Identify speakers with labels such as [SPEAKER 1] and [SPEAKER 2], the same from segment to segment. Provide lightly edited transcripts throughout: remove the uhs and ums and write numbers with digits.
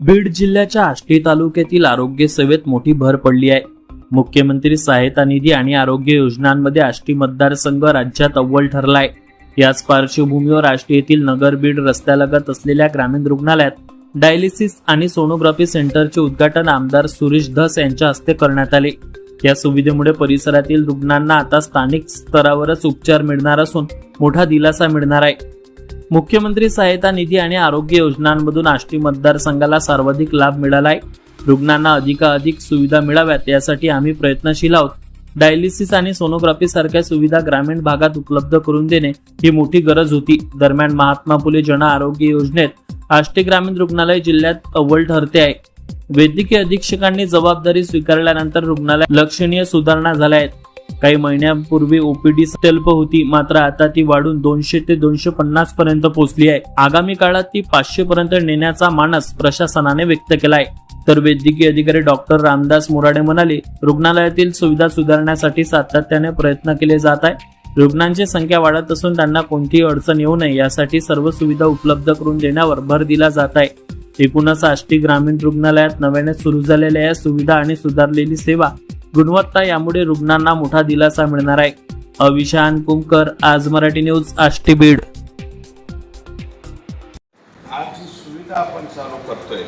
[SPEAKER 1] बीड जिल्ह्याच्या आष्टी तालुक्यातील आरोग्य सेवेत मोठी भर पडली आहे। मुख्यमंत्री सहायता निधी आणि आरोग्य योजनांमध्ये आष्टी मतदारसंघ राज्यात अव्वल ठरला आहे। याच पार्श्वभूमीवर आष्टी येथील नगर बीड रस्त्यालगत असलेल्या ग्रामीण रुग्णालयात डायलिसिस आणि सोनोग्राफी सेंटरचे उद्घाटन आमदार सुरेश धस यांच्या हस्ते करण्यात आले। या सुविधेमुळे परिसरातील रुग्णांना आता स्थानिक स्तरावरच उपचार मिळणार असून मोठा दिलासा मिळणार आहे। मुख्यमंत्री सहायता निधी आणि आरोग्य योजनांमधून आष्टी मतदारसंघाला सर्वाधिक लाभ मिळाला आहे। रुग्णांना अधिकाधिक सुविधा मिळाव्यात यासाठी आम्ही प्रयत्नशील आहोत। डायलिसिस आणि सोनोग्राफी सारख्या सुविधा ग्रामीण भागात उपलब्ध करून देणे ही मोठी गरज होती। दरम्यान महात्मा फुले जन आरोग्य योजनेत आष्टी ग्रामीण रुग्णालय जिल्ह्यात अव्वल ठरते आहे। वैद्यकीय अधीक्षकांनी जबाबदारी स्वीकारल्यानंतर रुग्णालयात लक्षणीय सुधारणा झाल्या आहेत। काही महिन्यांपूर्वी ओपीडी तल्प होती, मात्र आता ती वाढून 200 ते 250 पर्यंत पोहोचली आहे। आगामी काळात ती 500 पर्यंत नेण्याचा मानस प्रशासनाने व्यक्त केला आहे। तर वैद्यकीय अधिकारी डॉक्टर रामदास मोराडे म्हणाले, रुग्णालयातील सुविधा सुधारण्यासाठी सातत्याने प्रयत्न केले जात आहे। रुग्णांची संख्या वाढत असून त्यांना कोणतीही अडचण येऊ नये यासाठी सर्व सुविधा उपलब्ध करून देण्यावर भर दिला जात आहे। एकूणच आष्टी ग्रामीण रुग्णालयात नव्याने सुरू झालेल्या या सुविधा आणि सुधारलेली सेवा गुणवत्ता यामुळे रुग्णांना मोठा दिलासा मिळणार आहे। अविशान कुमकर, आज मराठी न्यूज, आष्टी बीड।
[SPEAKER 2] आज जी सुविधा आपण चालू करतोय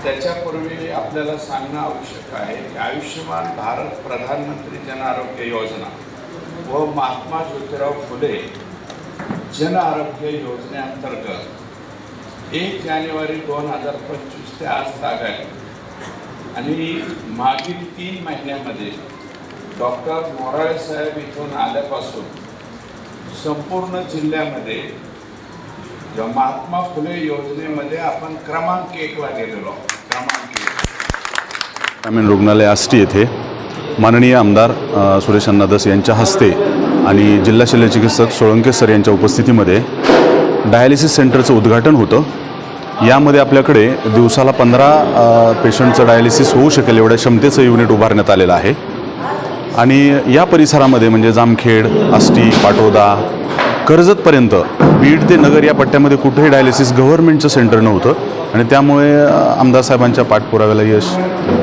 [SPEAKER 2] त्याच्यापूर्वी आपल्याला सांगणं आवश्यक आहे की आयुष्यमान भारत प्रधानमंत्री जन आरोग्य योजना व महात्मा ज्योतिराव फुले जन आरोग्य योजनेअंतर्गत 1 जानेवारी 2025 ते आज तागायत आणि मागील 3 महिन्यामध्ये डॉक्टर मोराळे साहेब इथून आल्यापासून संपूर्ण जिल्ह्यामध्ये महात्मा फुले योजनेमध्ये आपण क्रमांक 1 ला गेलेलो।
[SPEAKER 3] ग्रामीण रुग्णालय आष्टी येथे माननीय आमदार सुरेश धस यांच्या हस्ते आणि जिल्हा शल्यचिकित्सक सोळंके सर यांच्या उपस्थितीमध्ये डायलिसिस सेंटरचं उद्घाटन होतं। यामध्ये आपल्याकडे दिवसाला 15 पेशंटचं डायलिसिस होऊ शकेल एवढ्या क्षमतेचं युनिट उभारण्यात आलेलं आहे। आणि या परिसरामध्ये म्हणजे जामखेड, आष्टी, पाटोदा, कर्जतपर्यंत बीड ते नगर या पट्ट्यामध्ये कुठेही डायलिसिस गव्हर्नमेंटचं सेंटर नव्हतं आणि त्यामुळे आमदार साहेबांच्या पाठपुराव्याला यश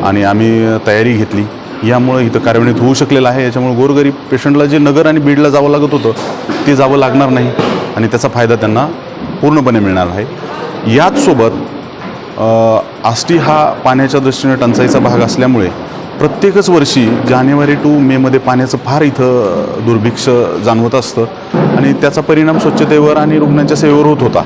[SPEAKER 3] आणि आम्ही तयारी घेतली, यामुळे इथं कार्यान्वित होऊ शकलेलं आहे। याच्यामुळे गोरगरीब पेशंटला जे नगर आणि बीडला जावं लागत होतं ते जावं लागणार नाही आणि त्याचा फायदा त्यांना पूर्णपणे मिळणार आहे। याच सोबत आष्टी हा पाण्याच्या दृष्टीने टंचाईचा भाग असल्यामुळे प्रत्येकच वर्षी जानेवारी टू मेमध्ये पाण्याचं फार इथं दुर्भिक्ष जाणवत असतं आणि त्याचा परिणाम स्वच्छतेवर आणि रुग्णांच्या सेवेवर होत होता।